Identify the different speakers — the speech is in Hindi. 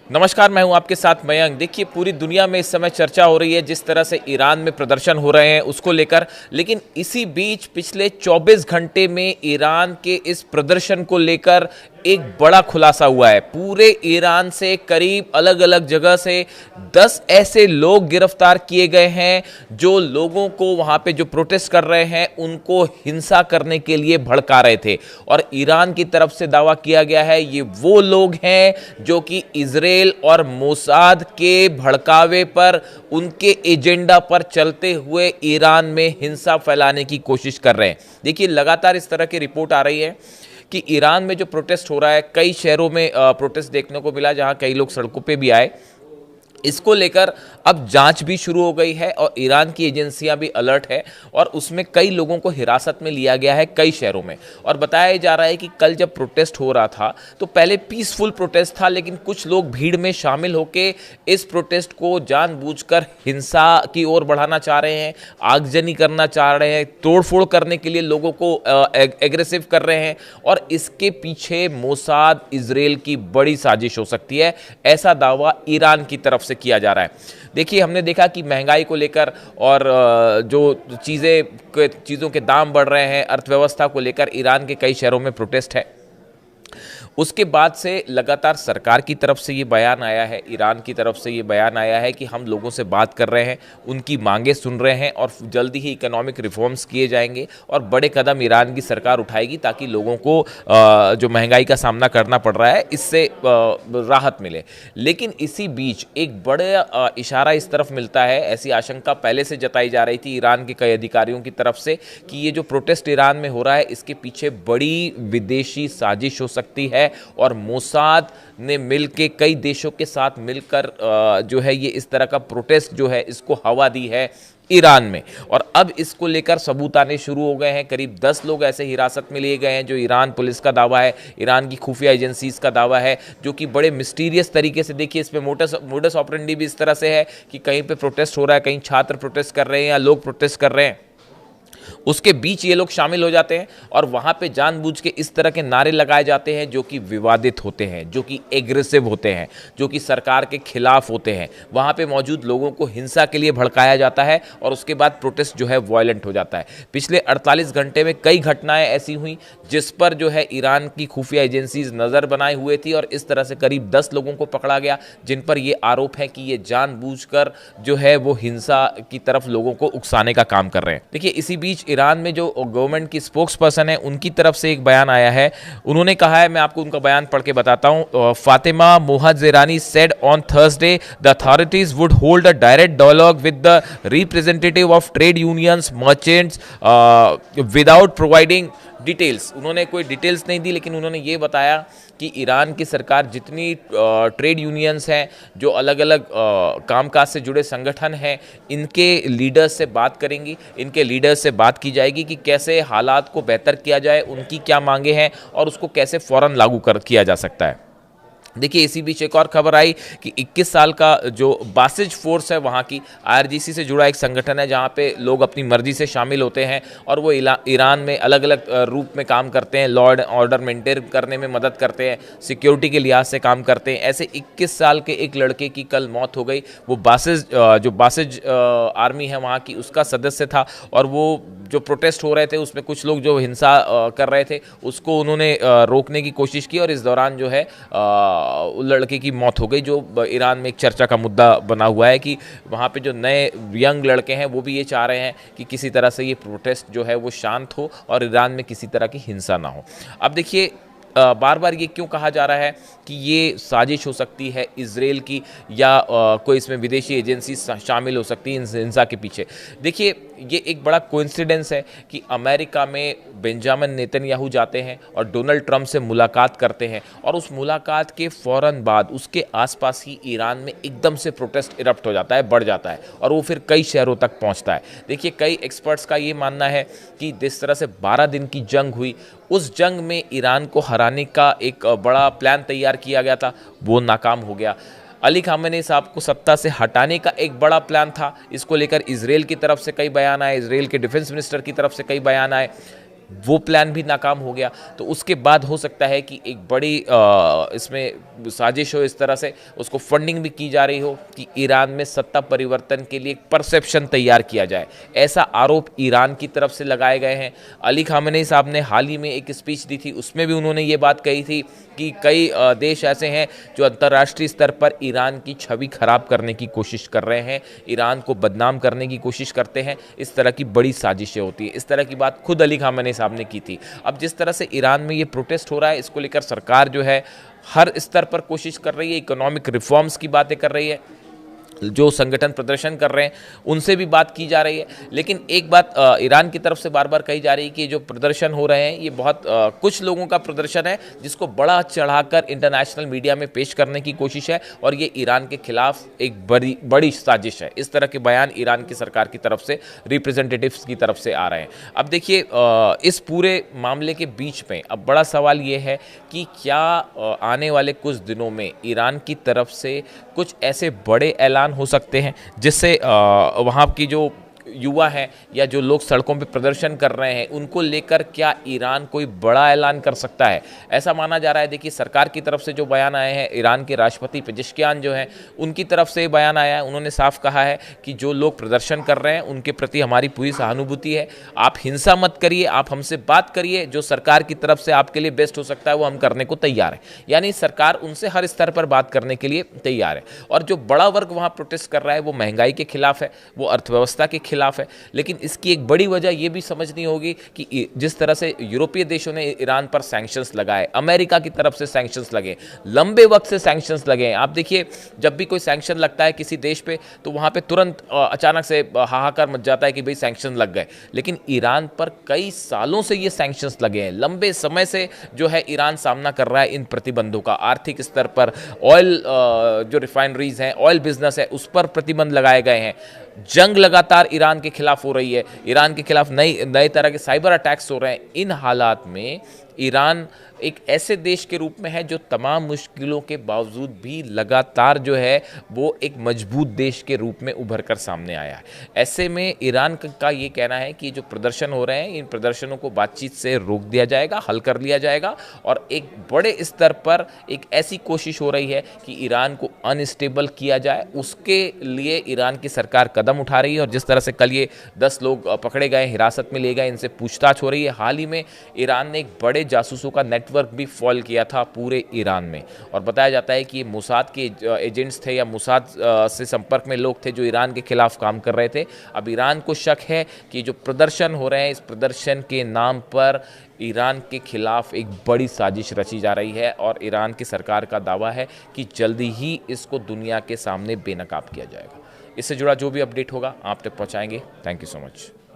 Speaker 1: नमस्कार, मैं हूं आपके साथ मयंक। देखिए, पूरी दुनिया में इस समय चर्चा हो रही है जिस तरह से ईरान में प्रदर्शन हो रहे हैं उसको लेकर। लेकिन इसी बीच पिछले 24 घंटे में ईरान के इस प्रदर्शन को लेकर एक बड़ा खुलासा हुआ है। पूरे ईरान से करीब अलग अलग जगह से 10 ऐसे लोग गिरफ्तार किए गए हैं जो लोगों को वहां पे जो प्रोटेस्ट कर रहे हैं उनको हिंसा करने के लिए भड़का रहे थे। और ईरान की तरफ से दावा किया गया है ये वो लोग हैं जो कि इजराइल और मोसाद के भड़कावे पर, उनके एजेंडा पर चलते हुए ईरान में हिंसा फैलाने की कोशिश कर रहे हैं। देखिए, लगातार इस तरह की रिपोर्ट आ रही है कि ईरान में जो प्रोटेस्ट हो रहा है, कई शहरों में प्रोटेस्ट देखने को मिला जहां कई लोग सड़कों पे भी आए। इसको लेकर अब जांच भी शुरू हो गई है और ईरान की एजेंसियां भी अलर्ट है और उसमें कई लोगों को हिरासत में लिया गया है कई शहरों में। और बताया जा रहा है कि कल जब प्रोटेस्ट हो रहा था तो पहले पीसफुल प्रोटेस्ट था, लेकिन कुछ लोग भीड़ में शामिल होकर इस प्रोटेस्ट को जानबूझकर हिंसा की ओर बढ़ाना चाह रहे हैं, आगजनी करना चाह रहे हैं, तोड़फोड़ करने के लिए लोगों को एग्रेसिव कर रहे हैं। और इसके पीछे मोसाद, इजराइल की बड़ी साजिश हो सकती है, ऐसा दावा ईरान की तरफ से किया जा रहा है। देखिए, हमने देखा कि महंगाई को लेकर और जो चीज़ों के दाम बढ़ रहे हैं, अर्थव्यवस्था को लेकर ईरान के कई शहरों में प्रोटेस्ट है। उसके बाद से लगातार सरकार की तरफ से ये बयान आया है, ईरान की तरफ से ये बयान आया है कि हम लोगों से बात कर रहे हैं, उनकी मांगें सुन रहे हैं और जल्दी ही इकोनॉमिक रिफॉर्म्स किए जाएंगे और बड़े कदम ईरान की सरकार उठाएगी ताकि लोगों को जो महंगाई का सामना करना पड़ रहा है इससे राहत मिले। लेकिन इसी बीच एक बड़ा इशारा इस तरफ मिलता है, ऐसी आशंका पहले से जताई जा रही थी ईरान के कई अधिकारियों की तरफ से कि ये जो प्रोटेस्ट ईरान में हो रहा है इसके पीछे बड़ी विदेशी साजिश हो सकती है और मोसाद ने मिलकर कई देशों के साथ मिलकर जो है ये इस तरह का प्रोटेस्ट जो है इसको हवा दी है ईरान में। और अब इसको लेकर सबूत आने शुरू हो गए हैं। करीब 10 लोग ऐसे हिरासत में लिए गए हैं जो ईरान पुलिस का दावा है, ईरान की खुफिया एजेंसीज का दावा है, जो कि बड़े मिस्टीरियस तरीके से, देखिए इसमें मोडस ऑपरेंडी भी इस तरह से है कि कहीं पे प्रोटेस्ट हो रहा है, कहीं छात्र प्रोटेस्ट कर रहे हैं या लोग प्रोटेस्ट कर रहे हैं, उसके बीच ये लोग शामिल हो जाते हैं और वहां पे जानबूझ के इस तरह के नारे लगाए जाते हैं जो कि विवादित होते हैं, जो कि एग्रेसिव होते हैं, जो कि सरकार के खिलाफ होते हैं। वहां पे मौजूद लोगों को हिंसा के लिए भड़काया जाता है और उसके बाद प्रोटेस्ट जो है वायलेंट हो जाता है। पिछले 48 घंटे में कई घटनाएं ऐसी हुई जिस पर जो है ईरान की खुफिया एजेंसीज नजर बनाए हुए थी और इस तरह से करीब 10 लोगों को पकड़ा गया जिन पर यह आरोप है कि ये जानबूझकर जो है वो हिंसा की तरफ लोगों को उकसाने का काम कर रहे हैं। देखिए, इसी बीच ईरान में जो गवर्नमेंट की स्पोक्स पर्सन है उनकी तरफ से एक बयान आया है। उन्होंने कहा है, मैं आपको उनका बयान पढ़ के बताता हूं। Fatima Mohajerani said on Thursday the authorities would hold a direct dialogue with the representative of trade unions merchants without providing details. उन्होंने कोई डिटेल्स नहीं दी, लेकिन उन्होंने ये बताया कि ईरान की सरकार जितनी ट्रेड यूनियंस हैं, जो अलग अलग कामकाज से जुड़े संगठन हैं, इनके लीडर्स से बात करेंगी, इनके लीडर्स से बात की जाएगी कि कैसे हालात को बेहतर किया जाए, उनकी क्या मांगे हैं और उसको कैसे फ़ौरन लागू किया जा सकता है। देखिए, इसी बीच एक और खबर आई कि 21 साल का जो बासिज फोर्स है, वहाँ की आईआरजीसी से जुड़ा एक संगठन है जहाँ पे लोग अपनी मर्जी से शामिल होते हैं और वो ईरान में अलग अलग रूप में काम करते हैं, लॉ एंड ऑर्डर मेंटेन करने में मदद करते हैं, सिक्योरिटी के लिहाज से काम करते हैं। ऐसे 21 साल के एक लड़के की कल मौत हो गई। वो बासिज आर्मी है वहाँ की, उसका सदस्य था और वो जो प्रोटेस्ट हो रहे थे उसमें कुछ लोग जो हिंसा कर रहे थे उसको उन्होंने रोकने की कोशिश की और इस दौरान जो है लड़के की मौत हो गई। जो ईरान में एक चर्चा का मुद्दा बना हुआ है कि वहाँ पे जो नए यंग लड़के हैं वो भी ये चाह रहे हैं कि किसी तरह से ये प्रोटेस्ट जो है वो शांत हो और ईरान में किसी तरह की हिंसा ना हो। अब देखिए, बार बार ये क्यों कहा जा रहा है कि ये साजिश हो सकती है इजराइल की या कोई इसमें विदेशी एजेंसी शामिल हो सकती है हिंसा के पीछे। देखिए, ये एक बड़ा कोइंसिडेंस है कि अमेरिका में बेंजामिन नेतन्याहू जाते हैं और डोनाल्ड ट्रंप से मुलाकात करते हैं और उस मुलाकात के फ़ौरन बाद उसके आसपास ही ईरान में एकदम से प्रोटेस्ट इरप्ट हो जाता है, बढ़ जाता है और वो फिर कई शहरों तक पहुंचता है। देखिए, कई एक्सपर्ट्स का ये मानना है कि जिस तरह से 12 दिन की जंग हुई, उस जंग में ईरान को हराने का एक बड़ा प्लान तैयार किया गया था, वो नाकाम हो गया। अली खामेनी साहब को सत्ता से हटाने का एक बड़ा प्लान था। इसको लेकर इजराइल की तरफ से कई बयान आए, इजराइल के डिफेंस मिनिस्टर की तरफ से कई बयान आए। वो प्लान भी नाकाम हो गया। तो उसके बाद हो सकता है कि एक बड़ी इसमें साजिश हो, इस तरह से उसको फंडिंग भी की जा रही हो कि ईरान में सत्ता परिवर्तन के लिए एक परसेप्शन तैयार किया जाए। ऐसा आरोप ईरान की तरफ से लगाए गए हैं। अली खामेनी साहब ने हाल ही में एक स्पीच दी थी, उसमें भी उन्होंने ये बात कही थी कि कई देश ऐसे हैं जो अंतर्राष्ट्रीय स्तर पर ईरान की छवि खराब करने की कोशिश कर रहे हैं, ईरान को बदनाम करने की कोशिश करते हैं। इस तरह की बड़ी साजिशें होती हैं। इस तरह की बात खुद अली खामेनी साहब ने की थी। अब जिस तरह से ईरान में ये प्रोटेस्ट हो रहा है, इसको लेकर सरकार जो है हर स्तर पर कोशिश कर रही है, इकोनॉमिक रिफॉर्म्स की बातें कर रही है, जो संगठन प्रदर्शन कर रहे हैं उनसे भी बात की जा रही है। लेकिन एक बात ईरान की तरफ से बार बार कही जा रही है कि जो प्रदर्शन हो रहे हैं ये बहुत कुछ लोगों का प्रदर्शन है, जिसको बड़ा चढ़ाकर इंटरनेशनल मीडिया में पेश करने की कोशिश है और ये ईरान के खिलाफ एक बड़ी साजिश है। इस तरह के बयान ईरान की सरकार की तरफ से, रिप्रेजेंटेटिव्स की तरफ से आ रहे हैं। अब देखिए, इस पूरे मामले के बीच में अब बड़ा सवाल ये है कि क्या आने वाले कुछ दिनों में ईरान की तरफ से कुछ ऐसे बड़े ऐलान हो सकते हैं जिससे वहाँ की जो युवा हैं या जो लोग सड़कों पे प्रदर्शन कर रहे हैं उनको लेकर क्या ईरान कोई बड़ा ऐलान कर सकता है, ऐसा माना जा रहा है। देखिए, सरकार की तरफ से जो बयान आए हैं, ईरान के राष्ट्रपति पेजेश्कियान जो हैं उनकी तरफ से बयान आया है। उन्होंने साफ कहा है कि जो लोग प्रदर्शन कर रहे हैं उनके प्रति हमारी पूरी सहानुभूति है, आप हिंसा मत करिए, आप हमसे बात करिए, जो सरकार की तरफ से आपके लिए बेस्ट हो सकता है वो हम करने को तैयार हैं। यानी सरकार उनसे हर स्तर पर बात करने के लिए तैयार है। और जो बड़ा वर्ग वहाँ प्रोटेस्ट कर रहा है वो महंगाई के खिलाफ है, वो अर्थव्यवस्था के खिलाफ है। लेकिन इसकी एक बड़ी वजह यह भी समझनी होगी कि जिस तरह से यूरोपीय देशों ने ईरान पर सैंक्शंस लगाए, अमेरिका की तरफ से सैंक्शंस लगे, लंबे वक्त से सैंक्शंस लगे हैं। आप देखिए, जब भी कोई सैंक्शन लगता है किसी देश पे तो वहां पे तुरंत अचानक से हाहाकार मच जाता है कि भाई सैंक्शन लग गए। लेकिन ईरान पर कई सालों से ये सैंक्शंस लगे हैं, लंबे समय से जो है ईरान सामना कर रहा है इन प्रतिबंधों का। आर्थिक स्तर पर ऑयल, जो रिफाइनरीज हैं, ऑयल बिजनेस है, उस पर प्रतिबंध लगाए गए हैं। जंग लगातार ईरान के खिलाफ हो रही है, ईरान के खिलाफ नए तरह के साइबर अटैक्स हो रहे हैं। इन हालात में ईरान एक ऐसे देश के रूप में है जो तमाम मुश्किलों के बावजूद भी लगातार जो है वो एक मजबूत देश के रूप में उभर कर सामने आया है। ऐसे में ईरान का ये कहना है कि जो प्रदर्शन हो रहे हैं इन प्रदर्शनों को बातचीत से रोक दिया जाएगा, हल कर लिया जाएगा। और एक बड़े स्तर पर एक ऐसी कोशिश हो रही है कि ईरान को अनस्टेबल किया जाए, उसके लिए ईरान की सरकार कदम उठा रही है। और जिस तरह से कल ये 10 लोग पकड़े गए, हिरासत में लिए गए, इनसे पूछताछ हो रही है। हाल ही में ईरान ने एक बड़े जासूसों का नेटवर्क भी फॉल किया था पूरे ईरान में, और बताया जाता है कि ये मोसाद के एजेंट्स थे या मोसाद से संपर्क में लोग थे जो ईरान के खिलाफ काम कर रहे थे। अब ईरान को शक है कि जो प्रदर्शन हो रहे हैं इस प्रदर्शन के नाम पर ईरान के खिलाफ एक बड़ी साजिश रची जा रही है, और ईरान की सरकार का दावा है कि जल्दी ही इसको दुनिया के सामने बेनकाब किया जाएगा। इससे जुड़ा जो भी अपडेट होगा आप तक पहुंचाएंगे। Thank you so much.